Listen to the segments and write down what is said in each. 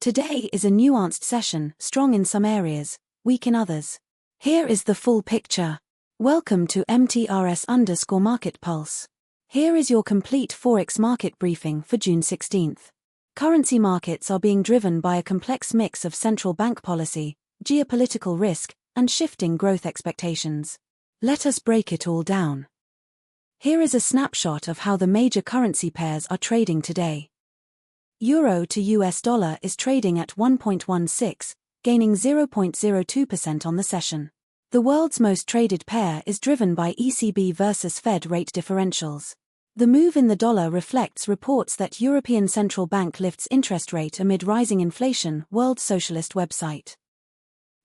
Today is a nuanced session, strong in some areas, weak in others. Here is the full picture. Welcome to MTRS_Market Pulse. Here is your complete Forex market briefing for June 16th. Currency markets are being driven by a complex mix of central bank policy, geopolitical risk, and shifting growth expectations. Let us break it all down. Here is a snapshot of how the major currency pairs are trading today. Euro to US dollar is trading at 1.16, gaining 0.02% on the session. The world's most traded pair is driven by ECB versus Fed rate differentials. The move in the dollar reflects reports that European Central Bank lifts interest rate amid rising inflation, World Socialist website.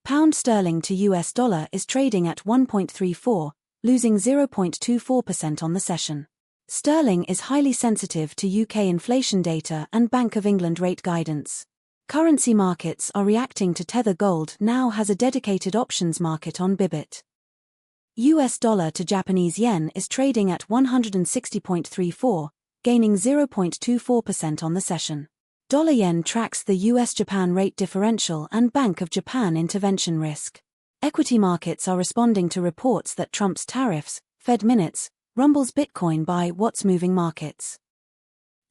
Pound sterling to US dollar is trading at 1.34, losing 0.24% on the session. Sterling is highly sensitive to UK inflation data and Bank of England rate guidance. Currency markets are reacting to Tether Gold now has a dedicated options market on Bybit. US dollar to Japanese yen is trading at 160.34, gaining 0.24% on the session. Dollar yen tracks the US-Japan rate differential and Bank of Japan intervention risk. Equity markets are responding to reports that Trump's tariffs, Fed minutes, rumbles Bitcoin by what's moving markets.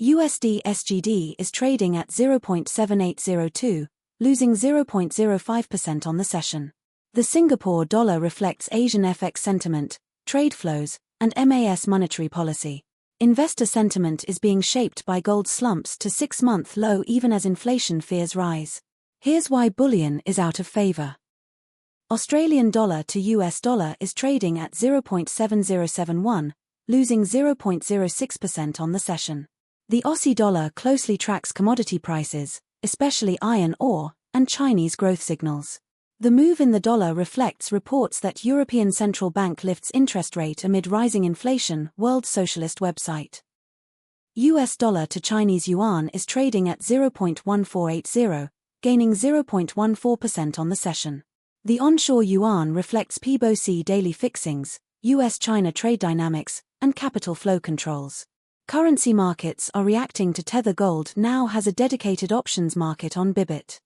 USD SGD is trading at 0.7802, losing 0.05% on the session. The Singapore dollar reflects Asian FX sentiment, trade flows, and MAS monetary policy. Investor sentiment is being shaped by gold slumps to 6-month low even as inflation fears rise. Here's why bullion is out of favor. Australian dollar to US dollar is trading at 0.7071, losing 0.06% on the session. The Aussie dollar closely tracks commodity prices, especially iron ore, and Chinese growth signals. The move in the dollar reflects reports that European Central Bank lifts interest rate amid rising inflation, World Socialist website. US dollar to Chinese yuan is trading at 0.1480, gaining 0.14% on the session. The onshore yuan reflects PBOC daily fixings, US-China trade dynamics, and capital flow controls. Currency markets are reacting to Tether Gold now has a dedicated options market on Bybit.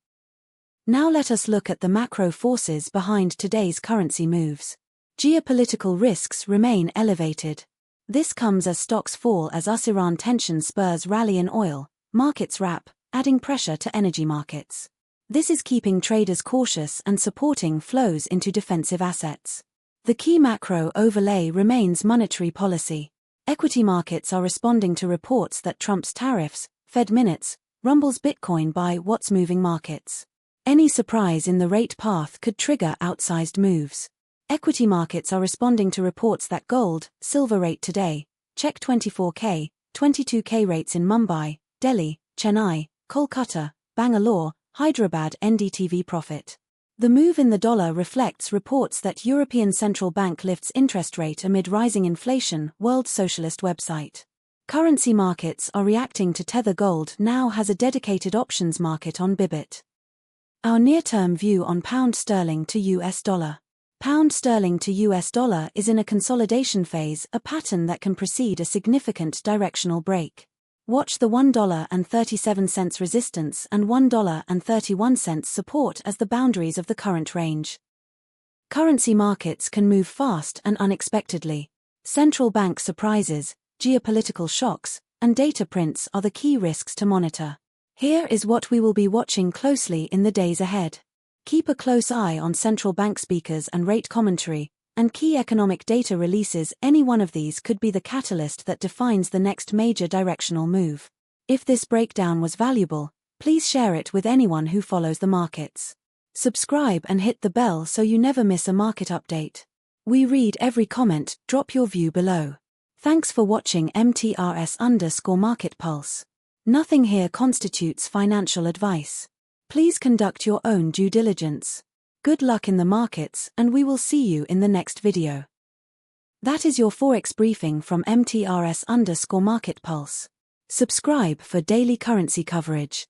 Now let us look at the macro forces behind today's currency moves. Geopolitical risks remain elevated. This comes as stocks fall as US-Iran tension spurs rally in oil, markets wrap, adding pressure to energy markets. This is keeping traders cautious and supporting flows into defensive assets. The key macro overlay remains monetary policy. Equity markets are responding to reports that Trump's tariffs, Fed minutes, rumbles Bitcoin by what's moving markets. Any surprise in the rate path could trigger outsized moves. Equity markets are responding to reports that gold, silver rate today, check 24K, 22K rates in Mumbai, Delhi, Chennai, Kolkata, Bangalore, Hyderabad NDTV profit. The move in the dollar reflects reports that European Central Bank lifts interest rate amid rising inflation, World Socialist website. Currency markets are reacting to Tether Gold now has a dedicated options market on Bybit. Our near-term view on pound sterling to US dollar. Pound sterling to US dollar is in a consolidation phase, a pattern that can precede a significant directional break. Watch the $1.37 resistance and $1.31 support as the boundaries of the current range. Currency markets can move fast and unexpectedly. Central bank surprises, geopolitical shocks, and data prints are the key risks to monitor. Here is what we will be watching closely in the days ahead. Keep a close eye on central bank speakers and rate commentary, and key economic data releases. Any one of these could be the catalyst that defines the next major directional move. If this breakdown was valuable, please share it with anyone who follows the markets. Subscribe and hit the bell so you never miss a market update. We read every comment, drop your view below. Thanks for watching MTRS_Market Pulse. Nothing here constitutes financial advice. Please conduct your own due diligence. Good luck in the markets, and we will see you in the next video. That is your Forex briefing from MTRS_Market Pulse. Subscribe for daily currency coverage.